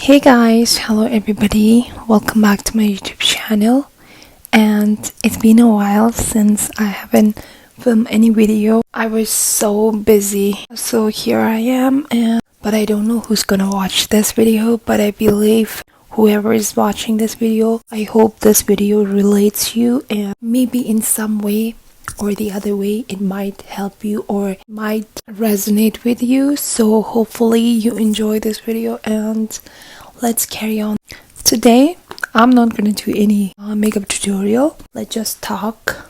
Hey guys, hello everybody, welcome back to my YouTube channel. And it's been a while since I haven't filmed any video. I was so busy, so here I am, but I don't know who's gonna watch this video, but I believe whoever is watching this video, I hope this video relates you, and maybe in some way or the other way it might help you or might resonate with you. So hopefully you enjoy this video, and let's carry on. Today I'm not gonna do any makeup tutorial. Let's just talk.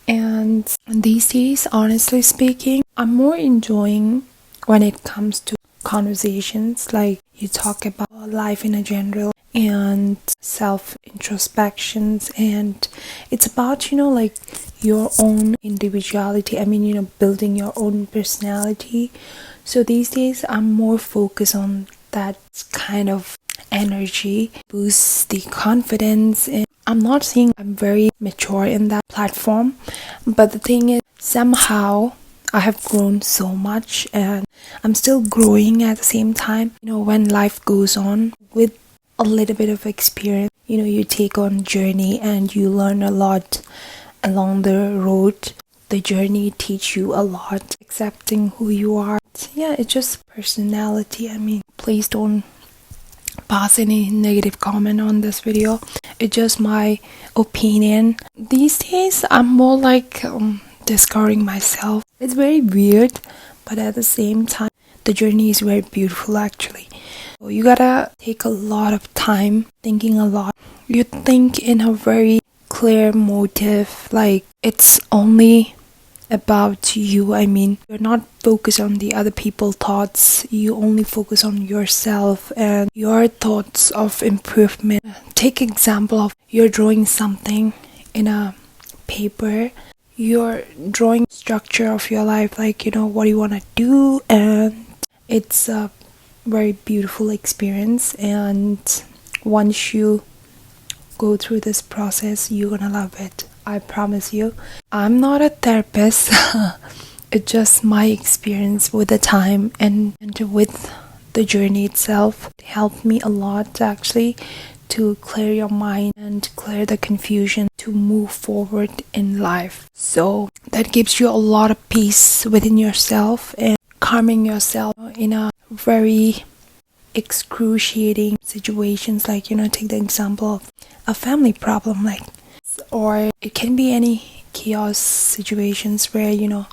And these days, honestly speaking, I'm more enjoying when it comes to conversations, like you talk about life in a general and self introspections, and it's about like your own individuality. Building your own personality. So these days I'm more focused on that kind of energy, boosts the confidence. And I'm not saying I'm very mature in that platform, but the thing is, somehow I have grown so much and I'm still growing at the same time. When life goes on with a little bit of experience, you take on journey and you learn a lot along the road. The journey teach you a lot, accepting who you are. Yeah, it's just personality. Please don't pass any negative comment on this video. It's just my opinion. These days I'm more like discovering myself. It's very weird, but at the same time the journey is very beautiful actually. So you gotta take a lot of time thinking a lot. You think in a very clear motive, like it's only about you. You're not focused on the other people's thoughts. You only focus on yourself and your thoughts of improvement. Take example of you're drawing something in a paper. You're drawing structure of your life, like what you want to do, and it's a very beautiful experience. And once you go through this process, you're gonna love it, I promise you. I'm not a therapist. It's just my experience with the time and with the journey itself. It helped me a lot actually to clear your mind and clear the confusion to move forward in life. So that gives you a lot of peace within yourself and calming yourself in a very excruciating situations, like take the example of a family problem, like, or it can be any chaos situations where you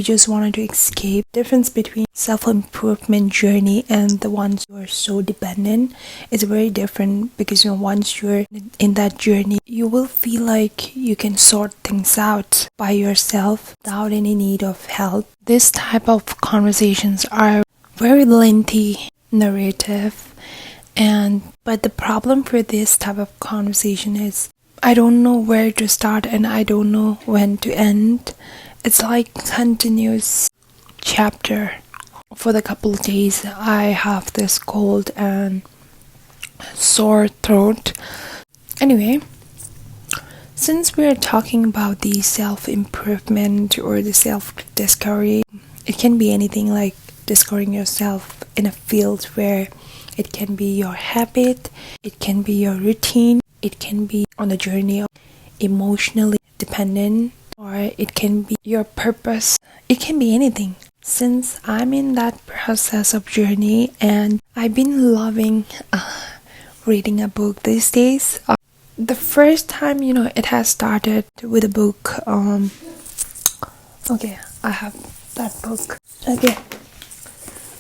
just wanted to escape. Difference between self-improvement journey and the ones who are so dependent is very different, because once you're in that journey, you will feel like you can sort things out by yourself without any need of help. This type of conversations are very lengthy narrative, but the problem for this type of conversation is I don't know where to start and I don't know when to end. It's like continuous chapter. For the couple of days I have this cold and sore throat. Anyway, since we're talking about the self-improvement or the self-discovery, it can be anything, like discovering yourself in a field where it can be your habit, it can be your routine, it can be on a journey of emotionally dependent, or it can be your purpose. It can be anything. Since I'm in that process of journey, and I've been loving reading a book these days. The first time, it has started with a book. Okay, I have that book. Okay,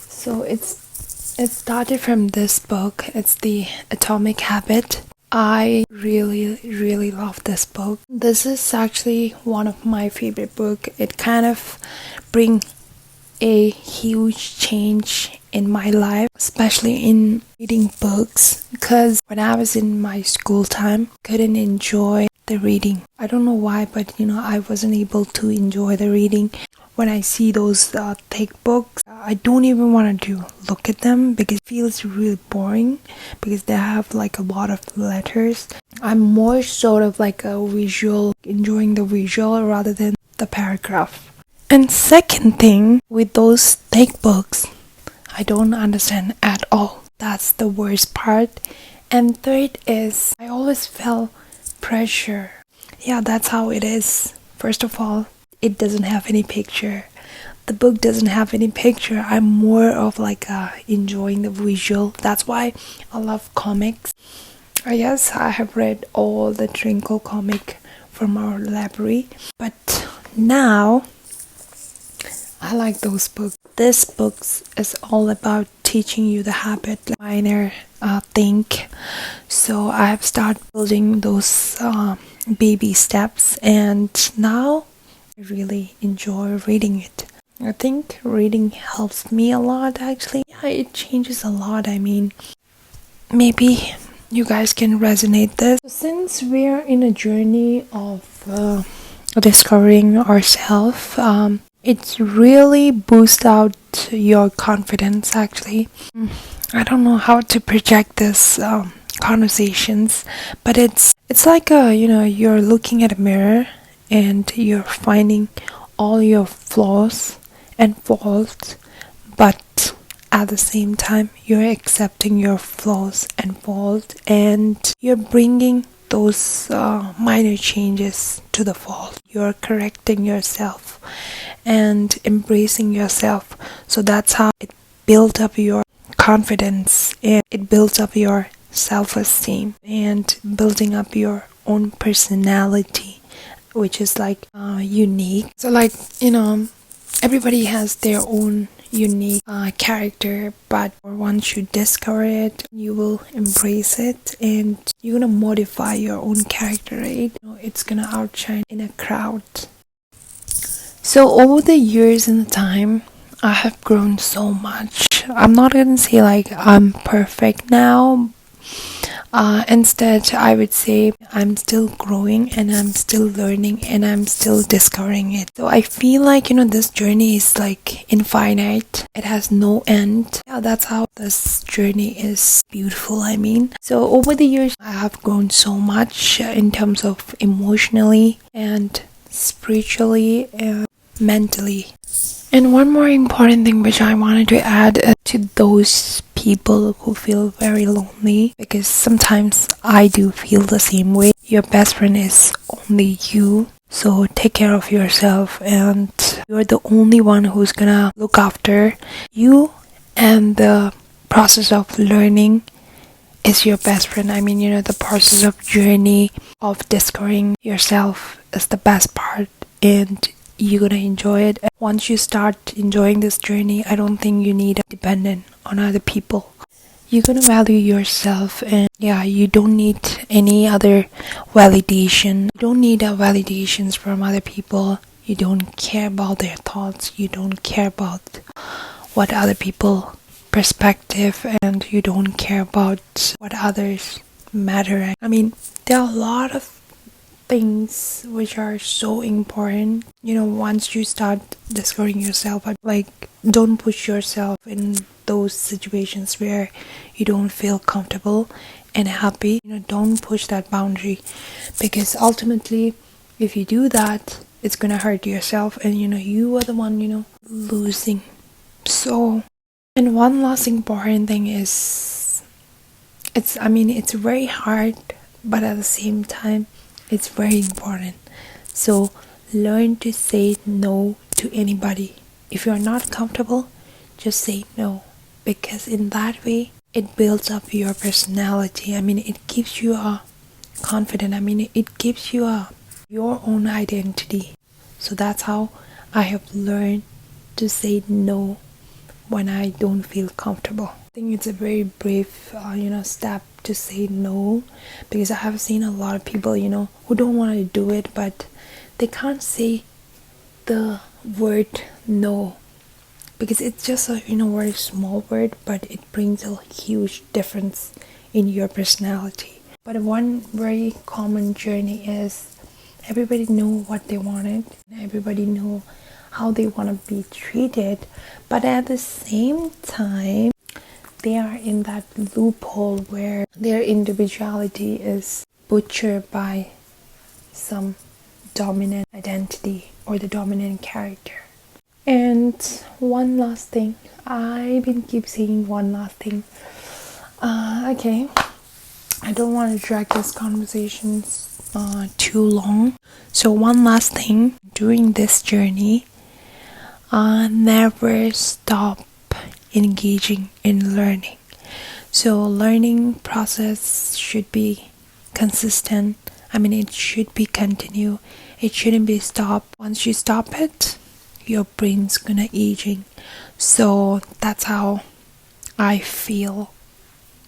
so it started from this book. It's The Atomic Habit. I really love this book. This is actually one of my favorite books. It kind of brings a huge change in my life, especially in reading books, because when I was in my school time, couldn't enjoy the reading. I don't know why, but I wasn't able to enjoy the reading. When I see those thick books, I don't even want to look at them because it feels really boring, because they have like a lot of letters. I'm more sort of like a visual, enjoying the visual rather than the paragraph. And second thing, with those thick books, I don't understand at all That's the worst part. And third is I always felt pressure. Yeah, that's how it is. First of all, it doesn't have any picture. The book doesn't have any picture. I'm more of like enjoying the visual. That's why I love comics. Yes, I have read all the Twinkle comic from our library, but now I like those books. This book is all about teaching you the habit, like minor think. So I have started building those baby steps, and now I really enjoy reading it. I think reading helps me a lot actually. Yeah, it changes a lot. I mean, maybe you guys can resonate this. Since we're in a journey of discovering ourselves, it really boosts out your confidence actually. I don't know how to project this conversations, but it's like you're looking at a mirror and you're finding all your flaws and faults, but at the same time you're accepting your flaws and faults, and you're bringing those minor changes to the fault. You're correcting yourself and embracing yourself. So that's how it builds up your confidence, and it builds up your self-esteem and building up your own personality, which is like unique. So like everybody has their own unique character, but once you discover it, you will embrace it and you're gonna modify your own character, right? It's gonna outshine in a crowd. So over the years and the time, I have grown so much. I'm not gonna say like I'm perfect now. Instead, I would say I'm still growing and I'm still learning and I'm still discovering it. So I feel like, this journey is like infinite. It has no end. Yeah, that's how this journey is beautiful, I mean. So over the years, I have grown so much in terms of emotionally and spiritually and mentally. And one more important thing which I wanted to add to those people who feel very lonely, because sometimes I do feel the same way. Your best friend is only you. So take care of yourself, and you're the only one who's gonna look after you, and the process of learning is your best friend. I mean, the process of journey of discovering yourself is the best part, and you're gonna enjoy it. Once you start enjoying this journey, I don't think you need to be dependent on other people. You're gonna value yourself, and yeah, you don't need any other validation. You don't need validations from other people. You don't care about their thoughts. You don't care about what other people perspective, and you don't care about what others matter. I mean, there are a lot of things which are so important. Once you start discovering yourself, like, don't push yourself in those situations where you don't feel comfortable and happy. Don't push that boundary, because ultimately if you do that, it's gonna hurt yourself, and you are the one losing. So, and one last important thing is, it's very hard, but at the same time it's very important. So learn to say no to anybody. If you're not comfortable, just say no, because in that way it builds up your personality. It gives you a confidence. It gives you your own identity. So that's how I have learned to say no when I don't feel comfortable. I think it's a very brave step to say no, because I have seen a lot of people who don't want to do it, but they can't say the word no, because it's just a very small word, but it brings a huge difference in your personality. But one very common journey is everybody know what they wanted, everybody know how they want to be treated, but at the same time they are in that loophole where their individuality is butchered by some dominant identity or the dominant character. And one last thing, I've been keep saying one last thing. Okay, I don't want to drag this conversation too long. So one last thing, during this journey, never stop engaging in learning. So learning process should be consistent. I mean, it should be continue. It shouldn't be stopped. Once you stop it, your brain's gonna aging. So that's how I feel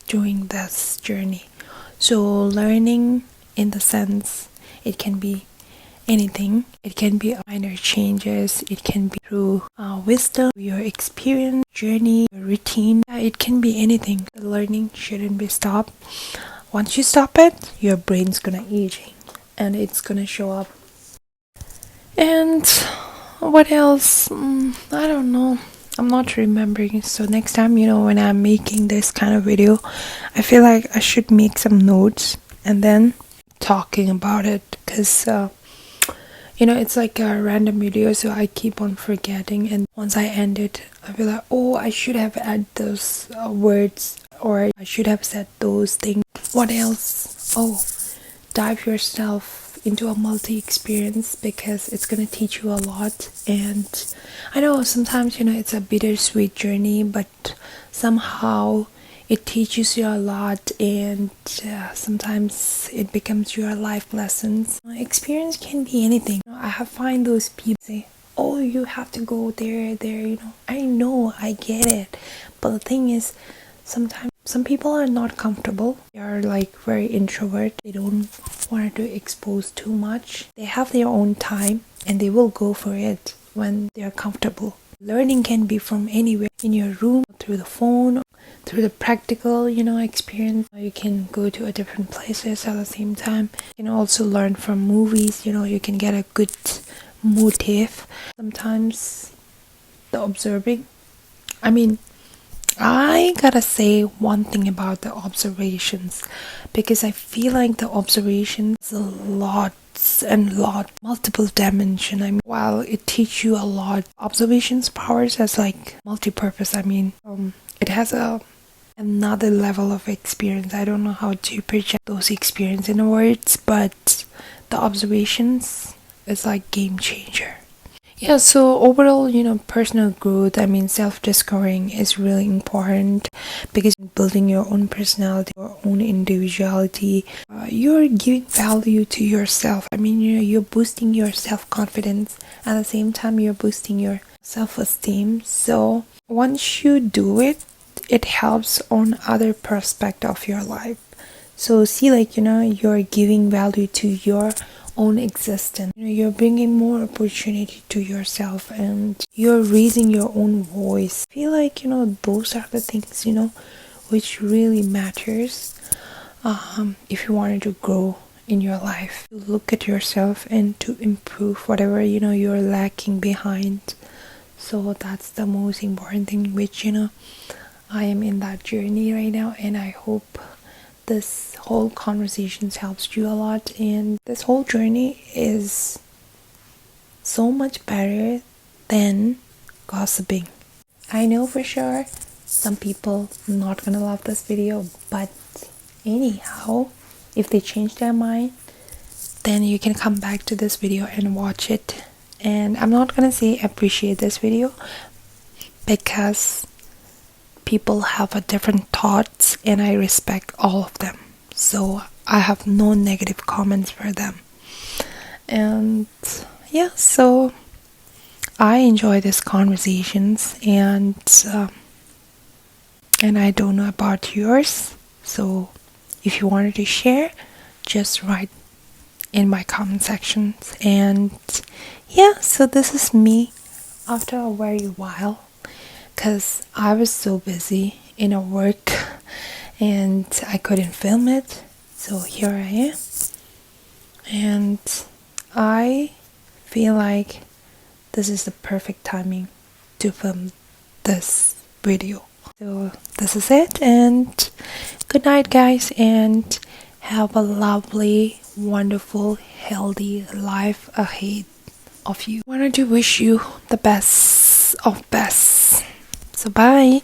during this journey. So learning, in the sense, it can be anything. It can be minor changes. It can be through wisdom, your experience, journey, your routine. It can be anything. The learning shouldn't be stopped. Once you stop it, your brain's gonna aging, and it's gonna show up. And what else? I don't know. I'm not remembering. So next time, when I'm making this kind of video, I feel like I should make some notes and then talking about it, because it's like a random video, so I keep on forgetting, and once I end it, I feel like, oh, I should have added those words, or I should have said those things. What else? Oh, dive yourself into a multi-experience, because it's gonna teach you a lot. And I know sometimes it's a bittersweet journey, but somehow it teaches you a lot, and sometimes it becomes your life lessons. Experience can be anything. I have find those people say, oh, you have to go there. I know, I get it, but the thing is, sometimes some people are not comfortable. They are like very introvert. They don't want to expose too much. They have their own time, and they will go for it when they are comfortable. Learning can be from anywhere, in your room, through the phone, through the practical, experience. You can go to a different places at the same time. You can also learn from movies. You can get a good motive. Sometimes the observing, I gotta say one thing about the observations, because I feel like the observations is a lot and multiple dimension. While it teach you a lot, observations powers as like multi-purpose. It has another level of experience. I don't know how to project those experience in words, but the observations is like game changer. Yeah, so overall, personal growth, self-discovering is really important, because building your own personality, your own individuality, you're giving value to yourself. You're boosting your self-confidence. At the same time, you're boosting your self-esteem. So once you do it, it helps on other perspective of your life. So see, you're giving value to your own existence. You're bringing more opportunity to yourself, and you're raising your own voice. I feel like those are the things which really matters if you wanted to grow in your life, to look at yourself and to improve whatever you're lacking behind. So that's the most important thing, which I am in that journey right now, and I hope this whole conversation helps you a lot. And this whole journey is so much better than gossiping. I know for sure some people not gonna love this video, but anyhow, if they change their mind, then you can come back to this video and watch it. And I'm not gonna say appreciate this video, because people have a different thoughts, and I respect all of them. So I have no negative comments for them. And yeah, so I enjoy these conversations, and I don't know about yours. So if you wanted to share, just write in my comment sections. And yeah, so this is me after a very while, because I was so busy in a work and I couldn't film it. So here I am, and I feel like this is the perfect timing to film this video. So this is it, and good night guys, and have a lovely, wonderful, healthy life ahead of you. I wanted to wish you the best of best. So bye.